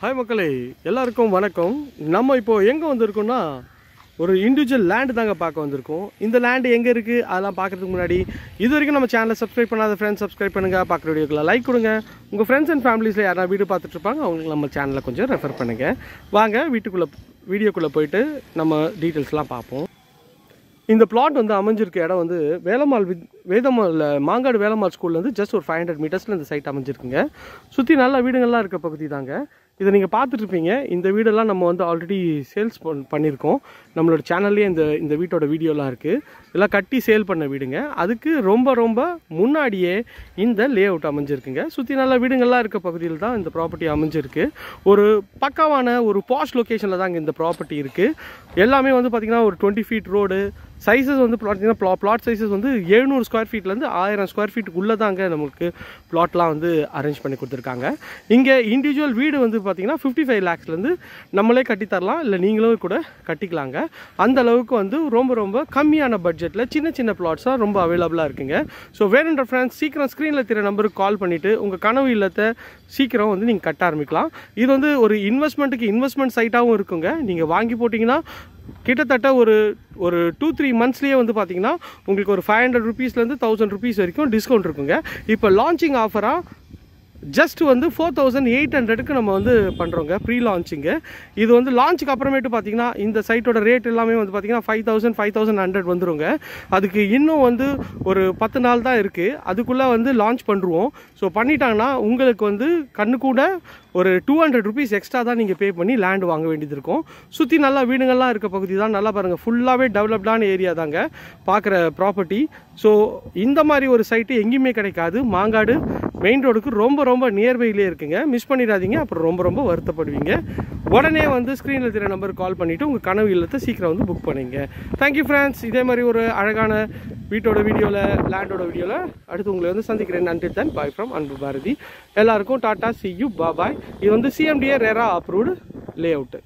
Hi மக்களே, எல்லாருக்கும் வணக்கம். நம்ம இப்போது எங்கே வந்திருக்கோம்னா ஒரு இண்டிவிஜுவல் லேண்டு தாங்க பார்க்க வந்திருக்கோம். இந்த லேண்டு எங்கே இருக்குது அதெல்லாம் பார்க்குறதுக்கு முன்னாடி இது வரைக்கும் நம்ம சேனலை சப்ஸ்கிரைப் பண்ணாத ஃப்ரெண்ட்ஸ் சப்ஸ்கிரைப் பண்ணுங்கள். பார்க்குற வீடியோக்கெல்லாம் லைக் கொடுங்க. உங்கள் ஃப்ரெண்ட்ஸ் அண்ட் ஃபேமிலிஸில் யாராவது வீடியோ பார்த்துட்ருப்பாங்க அவங்களுக்கு நம்ம சேனலை கொஞ்சம் ரெஃபர் பண்ணுங்கள். வாங்க வீடியோக்குள்ளே போயிட்டு நம்ம டீட்டெயில்ஸ்லாம் பார்ப்போம். இந்த பிளாட் வந்து அமைஞ்சிருக்க இடம் வந்து வேதமால் மாங்காடு வேலம்மாள் ஸ்கூல்லேருந்து ஜஸ்ட் ஒரு 500 மீட்டர்ஸில் இந்த சைட் அமைஞ்சிருக்குங்க. சுற்றி நல்ல வீடுங்கள்லாம் இருக்க பகுதி தாங்க. இதை நீங்கள் பார்த்துட்ருப்பீங்க. இந்த வீடெல்லாம் நம்ம வந்து ஆல்ரெடி சேல்ஸ் பண்ணியிருக்கோம். நம்மளோட சேனல்லே இந்த வீட்டோட வீடியோலாம் இருக்குது. இதெல்லாம் கட்டி சேல் பண்ண வீடுங்க. அதுக்கு ரொம்ப முன்னாடியே இந்த லே அவுட் அமைஞ்சிருக்குங்க. சுற்றி நல்ல வீடுங்கள்லாம் இருக்க பகுதியில் தான் இந்த ப்ராப்பர்ட்டி அமைஞ்சிருக்கு. ஒரு பக்காவான ஒரு பாஷ் லொக்கேஷனில் தாங்க இந்த ப்ராப்பர்ட்டி இருக்குது. எல்லாமே வந்து பார்த்திங்கன்னா ஒரு 20 ஃபீட் ரோடு. சைஸஸ் வந்து பார்த்தீங்கன்னா பிளாட் சைஸஸ் வந்து 700 ஸ்கொயர் ஃபீட்லேருந்து 1000 ஸ்கொயர் ஃபீட்டுக்குள்ளே தாங்க நமக்கு பிளாட்லாம் வந்து அரேஞ்ச் பண்ணி கொடுத்துருக்காங்க. இங்கே இண்டிவிஜுவல் வீடு வந்து பார்த்திங்கன்னா 55 lakhsலேருந்து நம்மளே கட்டித்தரலாம், இல்லை நீங்களும் கூட கட்டிக்கலாங்க. அந்த அளவுக்கு வந்து ரொம்ப கம்மியான பட்ஜெட்டில் சின்ன பிளாட்ஸாக ரொம்ப அவைலபிளாக இருக்குங்க. ஸோ வேணுன்ற ஃப்ரெண்ட்ஸ் சீக்கிரம் ஸ்க்ரீனில் தெரிய நம்பருக்கு கால் பண்ணிவிட்டு உங்கள் கனவு இல்லத்தை சீக்கிரம் வந்து நீங்கள் கட்ட ஆரம்பிக்கலாம். இது வந்து ஒரு இன்வெஸ்ட்மெண்ட் சைட்டாகவும் இருக்குங்க. நீங்கள் வாங்கி போட்டிங்கன்னா கிட்டத்தட்ட ஒரு 2-3 மந்த்ஸ்லேயே வந்து பார்த்தீங்கன்னா உங்களுக்கு ஒரு 500 rupeesலேருந்து 1000 rupees வரைக்கும் டிஸ்கவுண்ட் இருக்குங்க. இப்போ லான்ச்சிங் ஆஃபராக ஜஸ்ட் வந்து 4800க்கு நம்ம வந்து பண்ணுறோங்க ப்ரீ லான்ச்சிங்கு. இது வந்து லான்ச்சுக்கு அப்புறமேட்டு பார்த்தீங்கன்னா இந்த சைட்டோட ரேட் எல்லாமே வந்து பார்த்தீங்கன்னா 5100 வந்துருங்க. அதுக்கு இன்னும் வந்து ஒரு 10 நாள் தான் இருக்குது. அதுக்குள்ளே வந்து லான்ச் பண்ணுவோம். ஸோ பண்ணிட்டாங்கன்னா உங்களுக்கு வந்து கண்ணு கூட ஒரு 200 rupees எக்ஸ்ட்ரா தான் நீங்கள் பே பண்ணி லேண்ட் வாங்க வேண்டியது இருக்கும். சுற்றி நல்லா வீடுங்கள்லாம் இருக்க பகுதி தான். நல்லா பாருங்கள், ஃபுல்லாகவே டெவலப்டான ஏரியா தாங்க பார்க்குற ப்ராப்பர்ட்டி. ஸோ இந்த மாதிரி ஒரு சைட்டு எங்கேயுமே கிடைக்காது. மாங்காடு மெயின் ரோடுக்கு ரொம்ப நியர்பைலே இருக்குங்க. மிஸ் பண்ணிடாதீங்க, அப்புறம் ரொம்ப வருத்தப்படுவீங்க. உடனே வந்து ஸ்க்ரீனில் தெரிய நம்பருக்கு கால் பண்ணிவிட்டு உங்கள் கனவு இல்லத்தை சீக்கிரம் வந்து புக் பண்ணிங்க. Thank you friends. இதே மாதிரி ஒரு அழகான வீட்டோட வீடியோவில் லேண்டோட வீடியோவில் அடுத்து உங்களை வந்து சந்திக்கிறேன். நன்றி தான். பாய் ஃப்ரம் அன்பு பாரதி. எல்லாருக்கும் டாட்டா, சி யூ, பாய். இது வந்து CMDA ரெரா அப்ரூவ்டு லே அவுட்டு.